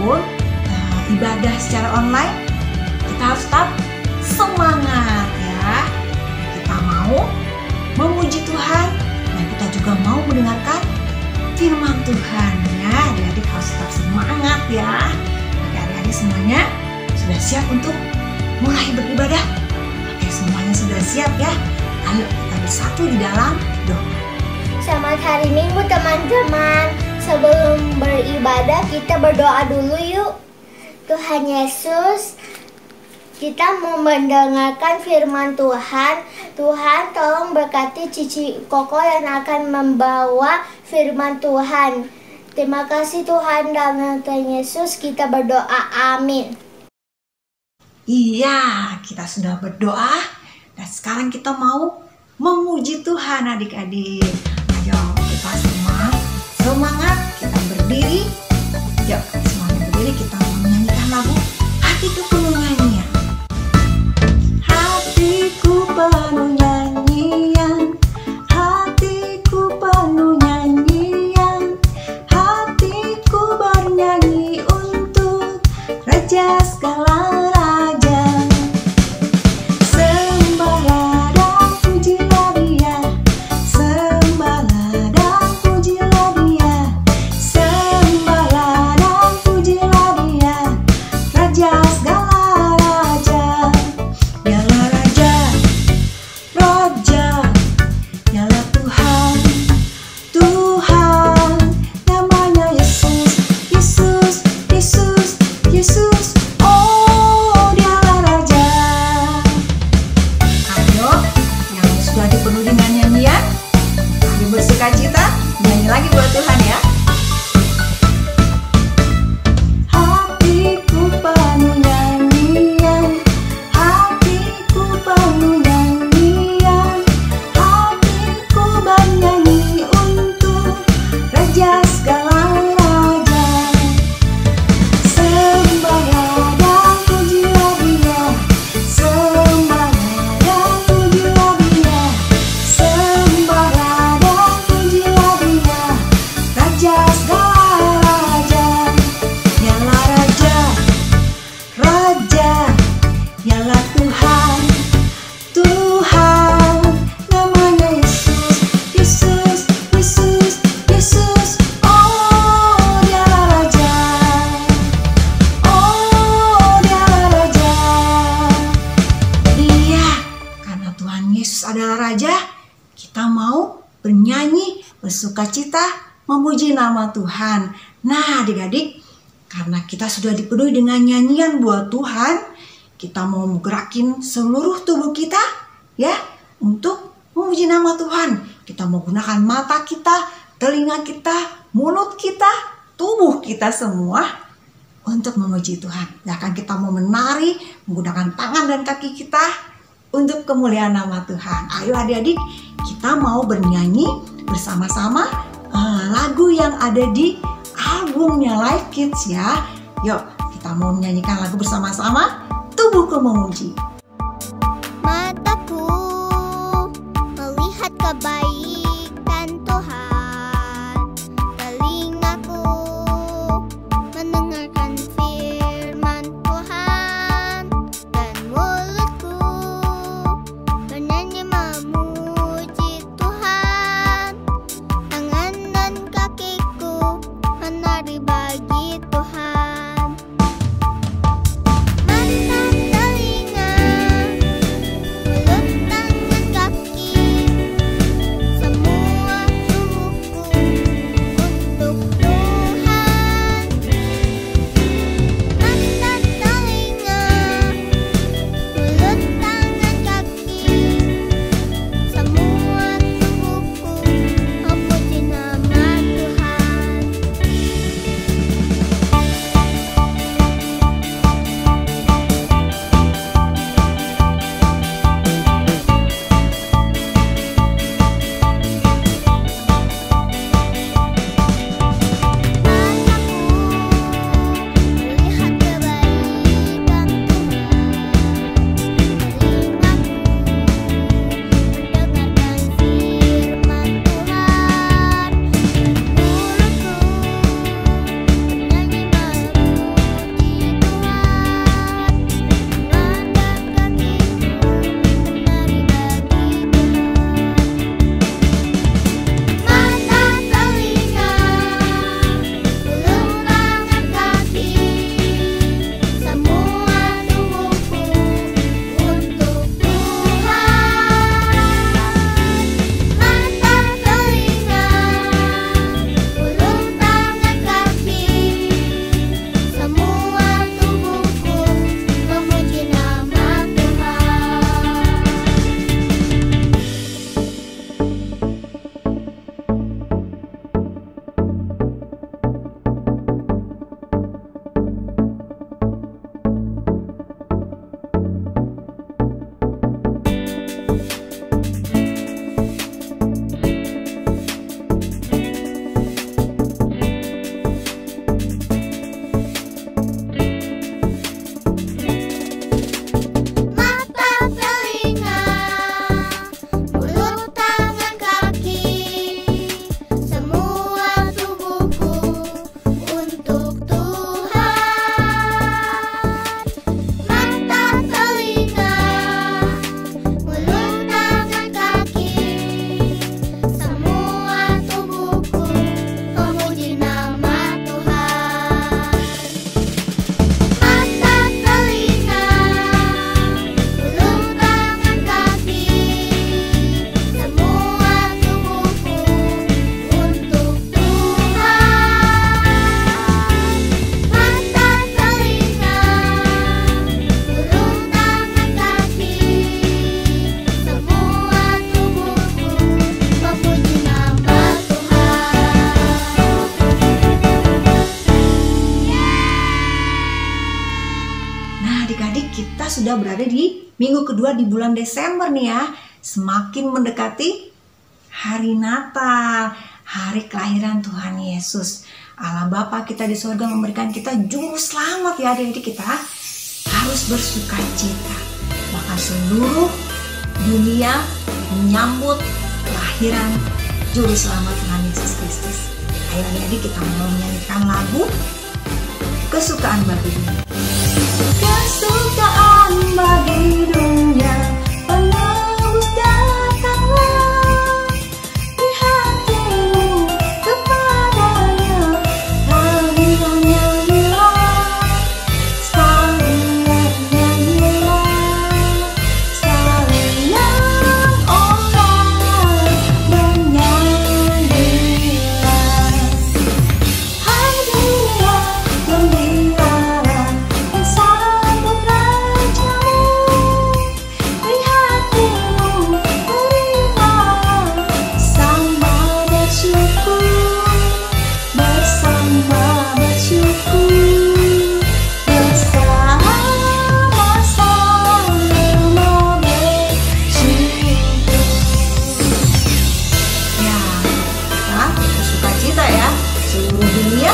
walaupun ibadah secara online, kita harus tetap semangat ya. Kita mau memuji Tuhan dan kita juga mau mendengarkan firman Tuhan ya. Adik-adik harus tetap semangat ya. Adik-adik semuanya sudah siap untuk mulai beribadah? Oke, semuanya sudah siap ya. Ayo kita bersatu di dalam doa. Selamat hari Minggu teman-teman. Sebelum beribadah kita berdoa dulu yuk. Tuhan Yesus, kita mau mendengarkan firman Tuhan. Tuhan tolong berkati Cici Koko yang akan membawa firman Tuhan. Terima kasih Tuhan, dalam nama Tuhan Yesus kita berdoa, amin. Iya, kita sudah berdoa dan sekarang kita mau memuji Tuhan adik-adik. Ayo kita semua semangat, kita berdiri. Yuk semuanya berdiri, kita menyanyikan lagu Hatiku Penuh Nyanyian. Hatiku penuh nyanyian, hatiku penuh nyanyian, hatiku bernyanyi untuk Raja segala raja. Sembahlah dan pujilah Dia, sembahlah dan pujilah Dia, sembahlah dan pujilah Dia, Raja segala raja. Dialah Raja, Raja, dialah Tuhan, Tuhan, namanya Yesus, Yesus, Yesus, Yesus. Oh, dialah Raja. Ayo, yang sudah dipenuhi dengan nyanyian, ayo bersukacita, nyanyi lagi buat Tuhan ya. Hatiku penuh nyanyian, hatiku penuh nyanyian, hatiku bernyanyi untuk Raja segala raja. Sembahlah dan pujilah Dia, sembahlah dan pujilah Dia, sembahlah dan pujilah Dia, Raja segala raja. Dialah Raja, Raja, dialah Tuhan, Tuhan, namanya Yesus, Yesus, Yesus, Yesus. Oh, dialah Raja, oh, dialah Raja. Iya, karena Tuhan Yesus adalah Raja, kita mau bernyanyi, bersukacita, memuji nama Tuhan. Nah adik-adik, karena kita sudah dipenuhi dengan nyanyian buat Tuhan, kita mau gerakin seluruh tubuh kita ya untuk memuji nama Tuhan. Kita mau gunakan mata kita, telinga kita, mulut kita, tubuh kita semua untuk memuji Tuhan. Bahkan kita mau menari menggunakan tangan dan kaki kita untuk kemuliaan nama Tuhan. Ayo adik-adik, kita mau bernyanyi bersama-sama lagu yang ada di albumnya Live Kids ya. Yuk kita mau menyanyikan lagu bersama-sama, Tubuhku Memuji. Mataku melihat kebaikan Tuhan, telingaku mendengarkan firman Tuhan, dan mulutku bernyanyi memuji Tuhan, tangan dan kakiku menari bagi Tuhan. Mata, telinga, adik-adik, kita sudah berada di minggu kedua di bulan Desember nih ya. Semakin mendekati hari Natal, hari kelahiran Tuhan Yesus. Allah Bapa kita di surga memberikan kita juru selamat ya adik-adik. Kita harus bersuka cita. Bahkan seluruh dunia menyambut kelahiran juru selamat Tuhan Yesus Kristus. Ayo adik-adik, kita mau menyanyikan lagu kesukaan bagi dunia. Kesukaan bagi dunia, penebus datanglah, di hatimu kepadanya, kalian nyanyilah, sekalian nyanyilah, sekalian orang bernyanyilah. Hai dunia, gembira dan sambut rajamu, di hatimu terima sama bersyukur, bersama bersyukur, bersama-sama bersyukur. Ya, kita bersuka cita ya, seluruh dunia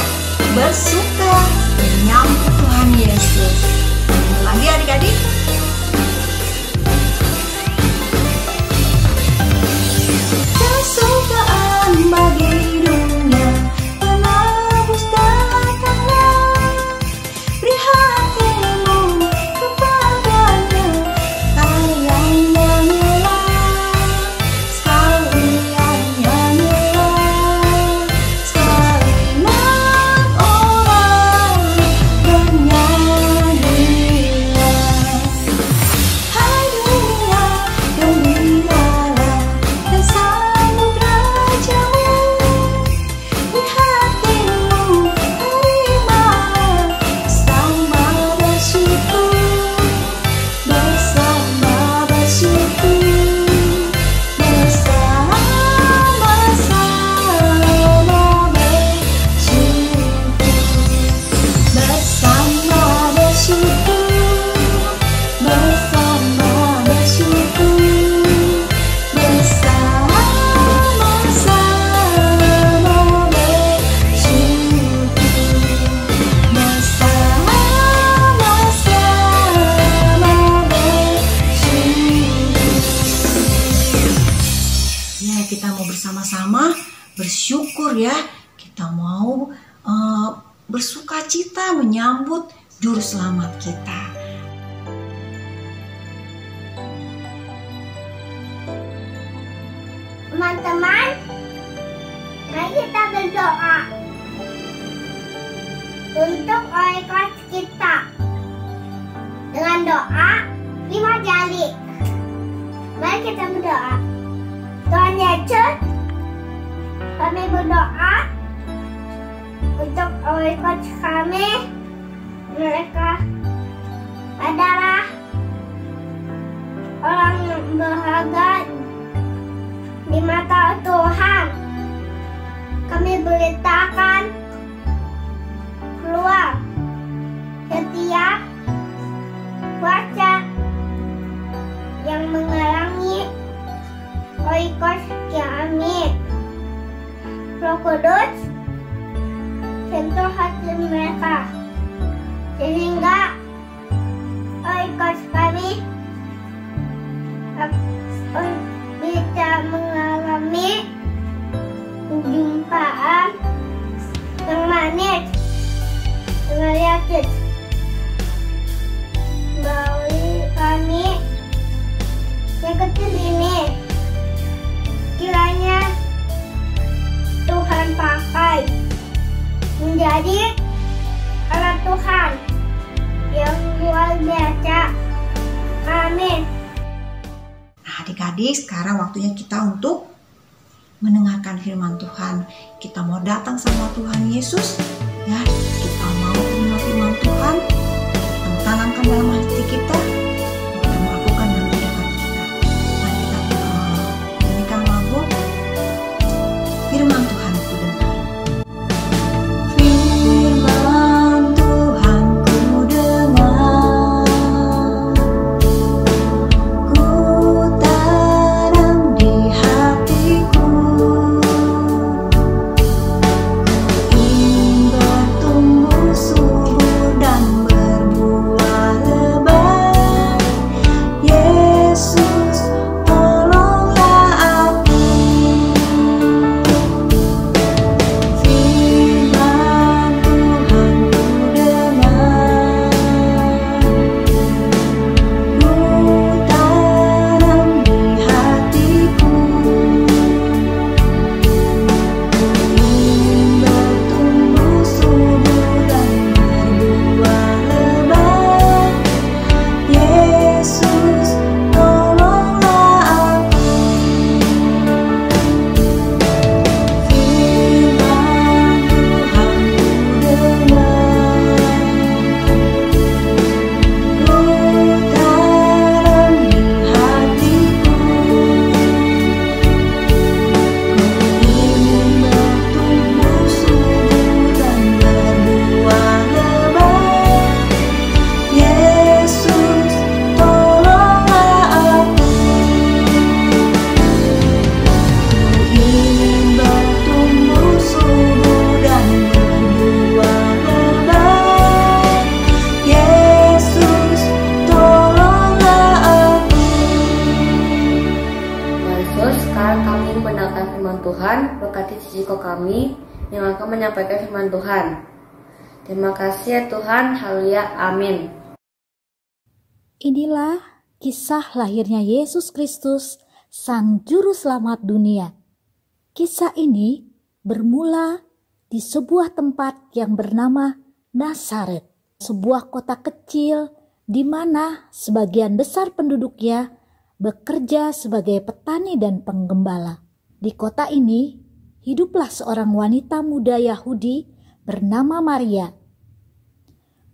bersuka menyambut Tuhan Yesus. Ulang lagi adik-adik. Kesukaan bagi dunia, penebus datanglah, beri hatimu kepadanya, kalian nyanyilah, sekalian nyanyilah, sekalian orang bernyanyilah. Hai dunia, gembiralah dan sambut rajamu, di hatimu terima sama bersyukur, bersama bersyukur, bersama-sama bersyukur, bersama bersyukur, bersama bersyukur, bersama-sama bersyukur, bersama-sama bersyukur. Ya, kita mau bersama-sama bersyukur ya. Kita mau bersuka cita menyambut juru selamat kita. Teman-teman, mari kita berdoa untuk oikos kita. Dengan doa 5 jari. Mari kita berdoa. Tuhan Yesus, kami berdoa untuk oikos kami. Mereka adalah orang yang berharga di mata Tuhan. Kami beritakan keluar setiap kuasa yang menghalangi oikos kami. Roh Kudus, sentuh hati mereka sehingga oikos kami bisa mengalami jumpaan yang manis dengan Yesus. Melalui kami yang kecil ini, kiranya Tuhan pakai menjadi alat Tuhan yang luar biasa. Amin. Nah, adik-adik, sekarang waktunya kita untuk mendengarkan firman Tuhan. Kita mau datang sama Tuhan Yesus ya. Kita mau menerima firman Tuhan, kita tanamkan dalam hati kita, kita melakukan dalam kehidupan kita. Mari kita nyanyikan lagu firman Tuhan ku dengar. Firman Tuhan ku dengar, kami yang akan menyampaikan firman Tuhan. Terima kasih ya Tuhan, haleluya, amin. Inilah kisah lahirnya Yesus Kristus, Sang Juru Selamat dunia. Kisah ini bermula di sebuah tempat yang bernama Nazaret, sebuah kota kecil di mana sebagian besar penduduknya bekerja sebagai petani dan penggembala. Di kota ini hiduplah seorang wanita muda Yahudi bernama Maria.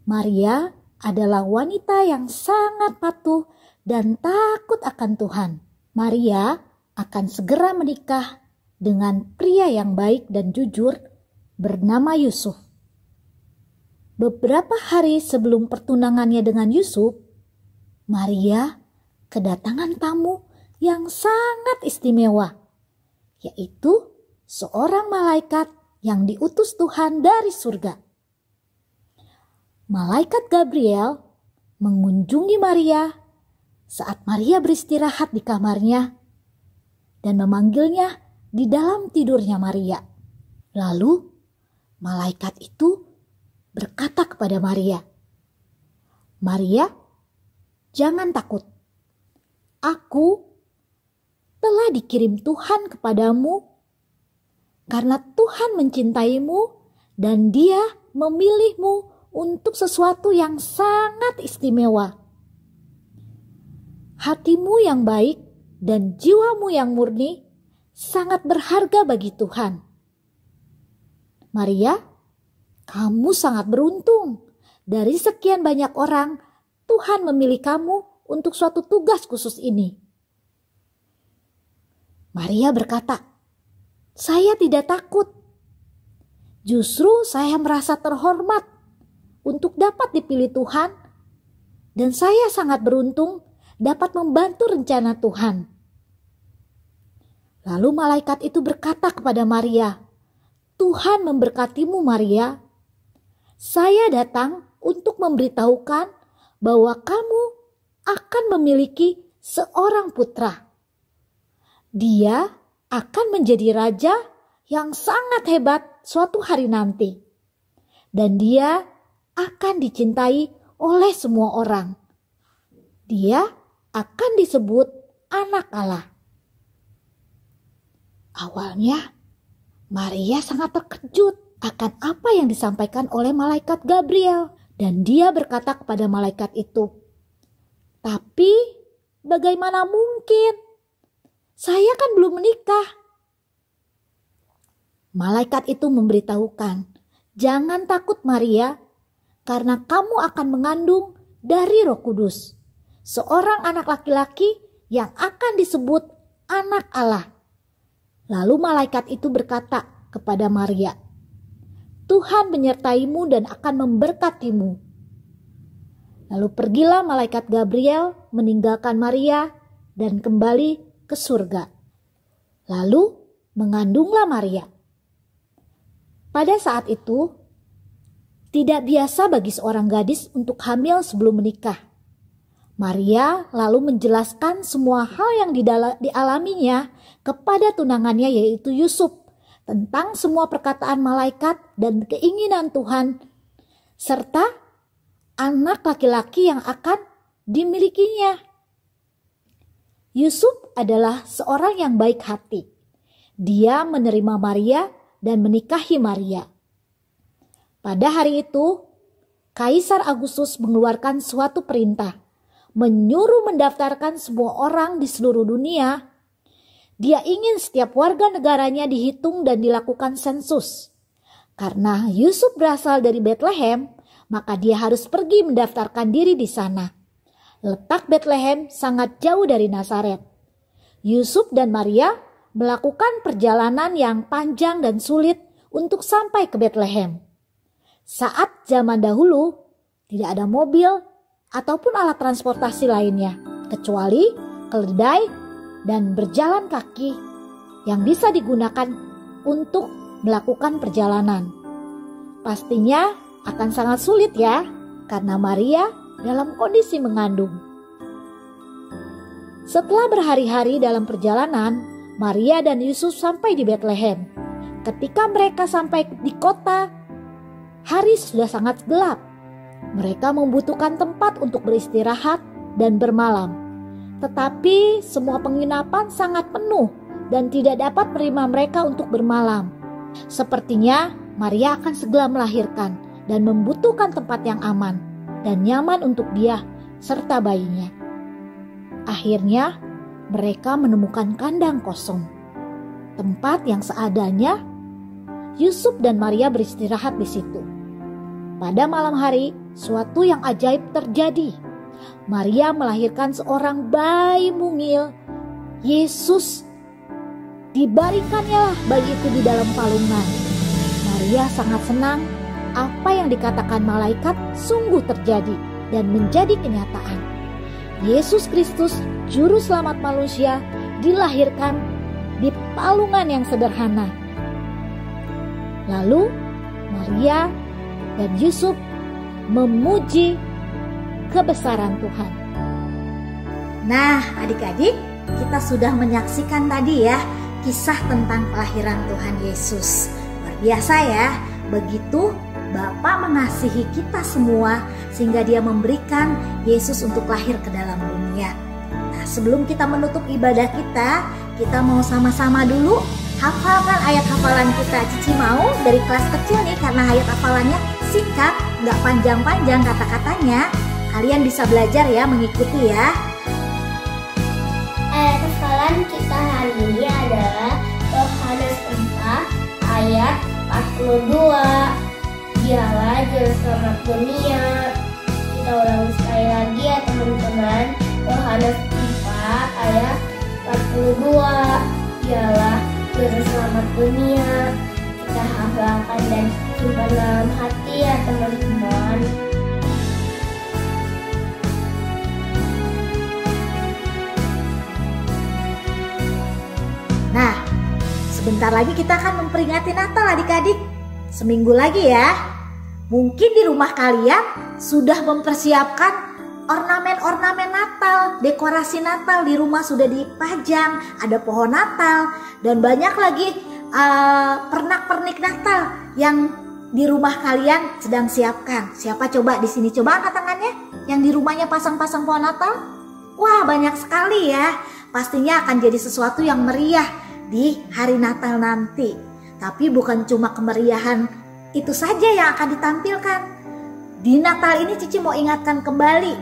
Maria adalah wanita yang sangat patuh dan takut akan Tuhan. Maria akan segera menikah dengan pria yang baik dan jujur bernama Yusuf. Beberapa hari sebelum pertunangannya dengan Yusuf, Maria kedatangan tamu yang sangat istimewa, yaitu seorang malaikat yang diutus Tuhan dari surga. Malaikat Gabriel mengunjungi Maria saat Maria beristirahat di kamarnya dan memanggilnya di dalam tidurnya Maria. Lalu malaikat itu berkata kepada Maria, "Maria, jangan takut. Aku telah dikirim Tuhan kepadamu karena Tuhan mencintaimu dan Dia memilihmu untuk sesuatu yang sangat istimewa. Hatimu yang baik dan jiwamu yang murni sangat berharga bagi Tuhan. Maria, kamu sangat beruntung. Dari sekian banyak orang, Tuhan memilih kamu untuk suatu tugas khusus ini." Maria berkata, "Saya tidak takut. Justru saya merasa terhormat untuk dapat dipilih Tuhan dan saya sangat beruntung dapat membantu rencana Tuhan." Lalu malaikat itu berkata kepada Maria, "Tuhan memberkatimu Maria. Saya datang untuk memberitahukan bahwa kamu akan memiliki seorang putra. Dia akan menjadi raja yang sangat hebat suatu hari nanti. Dan dia akan dicintai oleh semua orang. Dia akan disebut Anak Allah." Awalnya, Maria sangat terkejut akan apa yang disampaikan oleh malaikat Gabriel. Dan dia berkata kepada malaikat itu, "Tapi bagaimana mungkin? Saya kan belum menikah." Malaikat itu memberitahukan, "Jangan takut Maria, karena kamu akan mengandung dari Roh Kudus, seorang anak laki-laki yang akan disebut Anak Allah." Lalu malaikat itu berkata kepada Maria, "Tuhan menyertaimu dan akan memberkatimu." Lalu pergilah malaikat Gabriel meninggalkan Maria dan kembali ke surga. Lalu mengandunglah Maria. Pada saat itu, tidak biasa bagi seorang gadis untuk hamil sebelum menikah. Maria lalu menjelaskan semua hal yang dialaminya kepada tunangannya yaitu Yusuf, tentang semua perkataan malaikat dan keinginan Tuhan, serta anak laki-laki yang akan dimilikinya. Yusuf adalah seorang yang baik hati. Dia menerima Maria dan menikahi Maria. Pada hari itu, Kaisar Agustus mengeluarkan suatu perintah, menyuruh mendaftarkan semua orang di seluruh dunia. Dia ingin setiap warga negaranya dihitung dan dilakukan sensus. Karena Yusuf berasal dari Betlehem, maka dia harus pergi mendaftarkan diri di sana. Letak Betlehem sangat jauh dari Nazaret. Yusuf dan Maria melakukan perjalanan yang panjang dan sulit untuk sampai ke Betlehem. Saat zaman dahulu, tidak ada mobil ataupun alat transportasi lainnya, kecuali keledai dan berjalan kaki yang bisa digunakan untuk melakukan perjalanan. Pastinya akan sangat sulit ya, karena Maria dalam kondisi mengandung. Setelah berhari-hari dalam perjalanan, Maria dan Yusuf sampai di Betlehem. Ketika mereka sampai di kota, hari sudah sangat gelap. Mereka membutuhkan tempat untuk beristirahat dan bermalam. Tetapi semua penginapan sangat penuh dan tidak dapat menerima mereka untuk bermalam. Sepertinya Maria akan segera melahirkan dan membutuhkan tempat yang aman dan nyaman untuk dia serta bayinya. Akhirnya mereka menemukan kandang kosong, tempat yang seadanya. Yusuf dan Maria beristirahat di situ. Pada malam hari, suatu yang ajaib terjadi. Maria melahirkan seorang bayi mungil, Yesus. Dibaringkannya bayi itu di dalam palungan. Maria sangat senang. Apa yang dikatakan malaikat sungguh terjadi dan menjadi kenyataan. Yesus Kristus, Juru Selamat manusia, dilahirkan di palungan yang sederhana. Lalu Maria dan Yusuf memuji kebesaran Tuhan. Nah, adik-adik, kita sudah menyaksikan tadi ya kisah tentang kelahiran Tuhan Yesus. Luar biasa ya, begitu Bapa mengasihi kita semua sehingga Dia memberikan Yesus untuk lahir ke dalam dunia. Nah, sebelum kita menutup ibadah kita mau sama-sama dulu hafalkan ayat hafalan kita. Cici mau dari kelas kecil nih, karena ayat hafalannya singkat, nggak panjang-panjang kata-katanya. Kalian bisa belajar ya, mengikuti ya. Ayat hafalan kita hari ini adalah Yohanes 4 ayat 42. Dialah Juru Selamat dunia. Kita ulang sekali lagi ya teman-teman. Yohanes 4 ayat 42. Dialah Juru Selamat dunia. Kita hafalkan dan simpan dalam hati ya teman-teman. Nah, sebentar lagi kita akan memperingati Natal adik-adik. Seminggu lagi ya. Mungkin di rumah kalian sudah mempersiapkan ornamen-ornamen Natal, dekorasi Natal di rumah sudah dipajang, ada pohon Natal dan banyak lagi pernak-pernik Natal yang di rumah kalian sedang siapkan. Siapa coba di sini, coba angkat tangannya yang di rumahnya pasang-pasang pohon Natal? Wah, banyak sekali ya. Pastinya akan jadi sesuatu yang meriah di hari Natal nanti. Tapi bukan cuma kemeriahan itu saja yang akan ditampilkan. Di Natal ini Cici mau ingatkan kembali,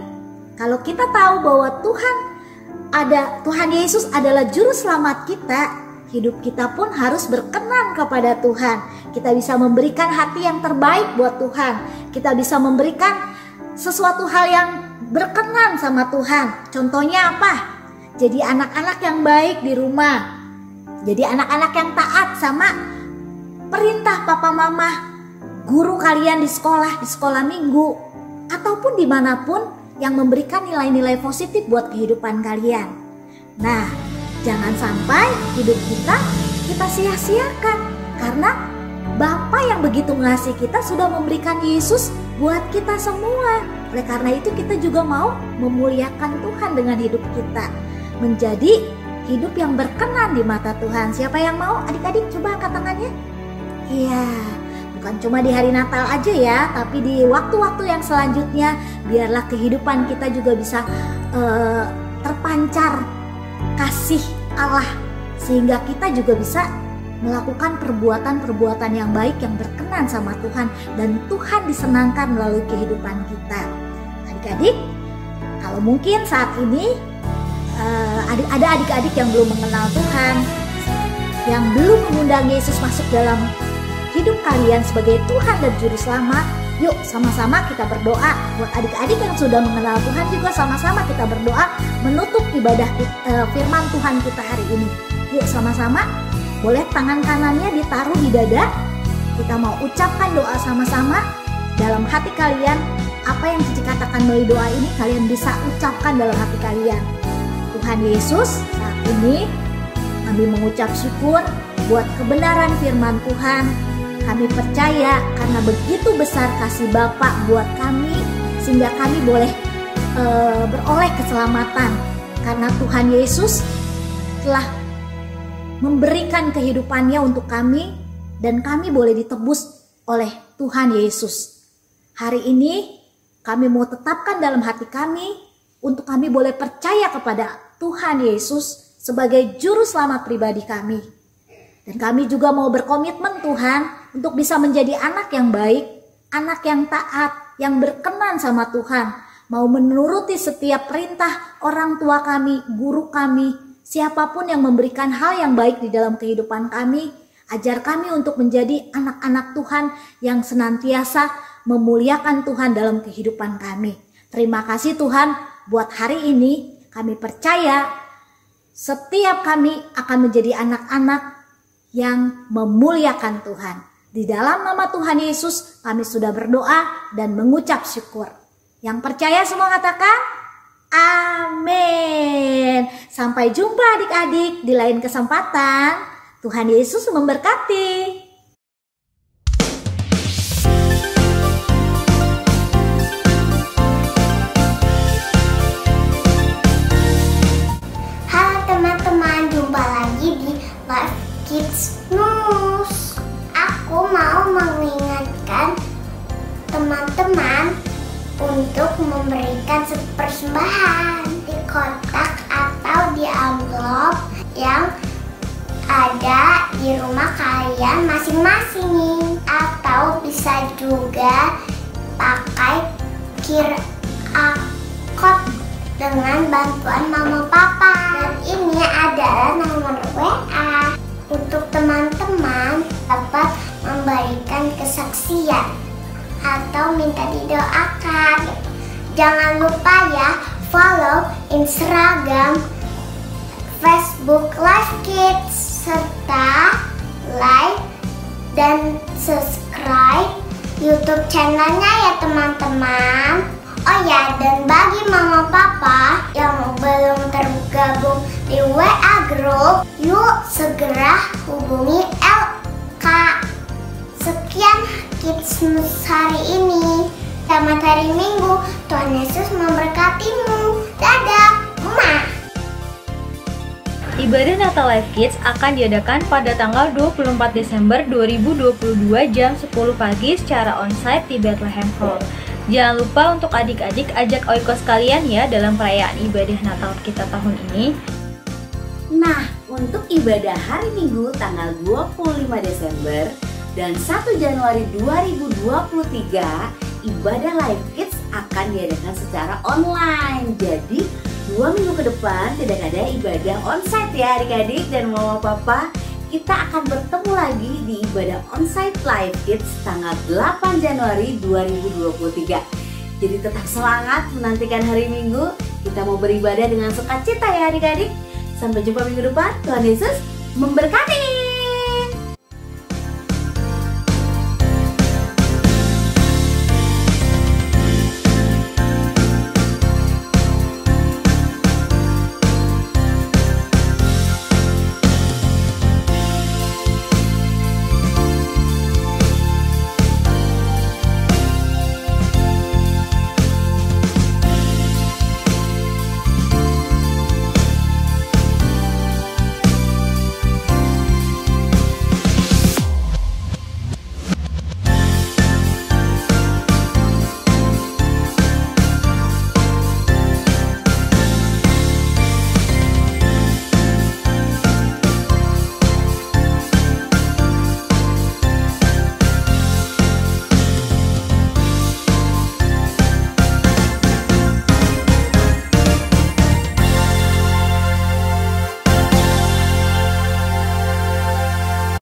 kalau kita tahu bahwa Tuhan Yesus adalah Juru Selamat kita, hidup kita pun harus berkenan kepada Tuhan. Kita bisa memberikan hati yang terbaik buat Tuhan. Kita bisa memberikan sesuatu hal yang berkenan sama Tuhan. Contohnya apa? Jadi anak-anak yang baik di rumah. Jadi anak-anak yang taat sama perintah papa mama, guru kalian di sekolah minggu, ataupun dimanapun yang memberikan nilai-nilai positif buat kehidupan kalian. Nah, jangan sampai hidup kita sia-siakan, karena Bapa yang begitu mengasihi kita sudah memberikan Yesus buat kita semua. Oleh karena itu kita juga mau memuliakan Tuhan dengan hidup kita, menjadi hidup yang berkenan di mata Tuhan. Siapa yang mau? Adik-adik coba angkat tangannya. Iya, bukan cuma di hari Natal aja ya, tapi di waktu-waktu yang selanjutnya biarlah kehidupan kita juga bisa terpancar kasih Allah, sehingga kita juga bisa melakukan perbuatan-perbuatan yang baik yang berkenan sama Tuhan, dan Tuhan disenangkan melalui kehidupan kita. Adik-adik, kalau mungkin saat ini ada adik-adik yang belum mengenal Tuhan, yang belum mengundang Yesus masuk dalam hidup kalian sebagai Tuhan dan Juru Selamat, yuk sama-sama kita berdoa. Buat adik-adik yang sudah mengenal Tuhan juga sama-sama kita berdoa menutup ibadah firman Tuhan kita hari ini. Yuk sama-sama, boleh tangan kanannya ditaruh di dada. Kita mau ucapkan doa sama-sama dalam hati kalian. Apa yang Cici katakan melalui doa ini kalian bisa ucapkan dalam hati kalian. Tuhan Yesus, saat ini kami mengucap syukur buat kebenaran firman Tuhan. Kami percaya karena begitu besar kasih Bapa buat kami, sehingga kami boleh beroleh keselamatan. Karena Tuhan Yesus telah memberikan kehidupannya untuk kami dan kami boleh ditebus oleh Tuhan Yesus. Hari ini kami mau tetapkan dalam hati kami untuk kami boleh percaya kepada Tuhan Yesus sebagai juru selamat pribadi kami. Dan kami juga mau berkomitmen Tuhan untuk bisa menjadi anak yang baik, anak yang taat, yang berkenan sama Tuhan. Mau menuruti setiap perintah orang tua kami, guru kami, siapapun yang memberikan hal yang baik di dalam kehidupan kami. Ajar kami untuk menjadi anak-anak Tuhan yang senantiasa memuliakan Tuhan dalam kehidupan kami. Terima kasih Tuhan buat hari ini. Kami percaya setiap kami akan menjadi anak-anak yang memuliakan Tuhan. Di dalam nama Tuhan Yesus kami sudah berdoa dan mengucap syukur. Yang percaya semua katakan amin. Sampai jumpa adik-adik di lain kesempatan. Tuhan Yesus memberkati. Halo teman-teman, jumpa lagi di Live Kids News. Aku mau mengingatkan teman-teman untuk memberikan persembahan di kotak atau di amplop yang ada di rumah kalian masing-masing, atau bisa juga pakai QR code dengan bantuan mama papa. Dan ini adalah nomor WA untuk teman-teman dapat memberikan kesaksian atau minta didoakan. Jangan lupa ya, follow Instagram, Facebook Live Kids, serta like dan subscribe YouTube channelnya ya teman-teman. Oh ya, dan bagi mama papa yang belum tergabung di WA Group, yuk segera hubungi LK. Sekian Kids News hari ini. Selamat hari Minggu. Tuhan Yesus memberkatimu. Dadah, Mama. Ibadah Natal Live Kids akan diadakan pada tanggal 24 Desember 2022 jam 10 pagi secara onsite di Bethlehem Hall. Jangan lupa untuk adik-adik ajak oikos kalian ya dalam perayaan ibadah Natal kita tahun ini. Nah, untuk ibadah hari Minggu tanggal 25 Desember dan 1 Januari 2023, ibadah Live Kids akan diadakan secara online. Jadi 2 minggu ke depan tidak ada ibadah onsite ya adik-adik dan mama papa. Kita akan bertemu lagi di ibadah onsite Live Kids tanggal 8 Januari 2023. Jadi tetap semangat menantikan hari Minggu. Kita mau beribadah dengan sukacita ya adik-adik. Sampai jumpa minggu depan. Tuhan Yesus memberkati.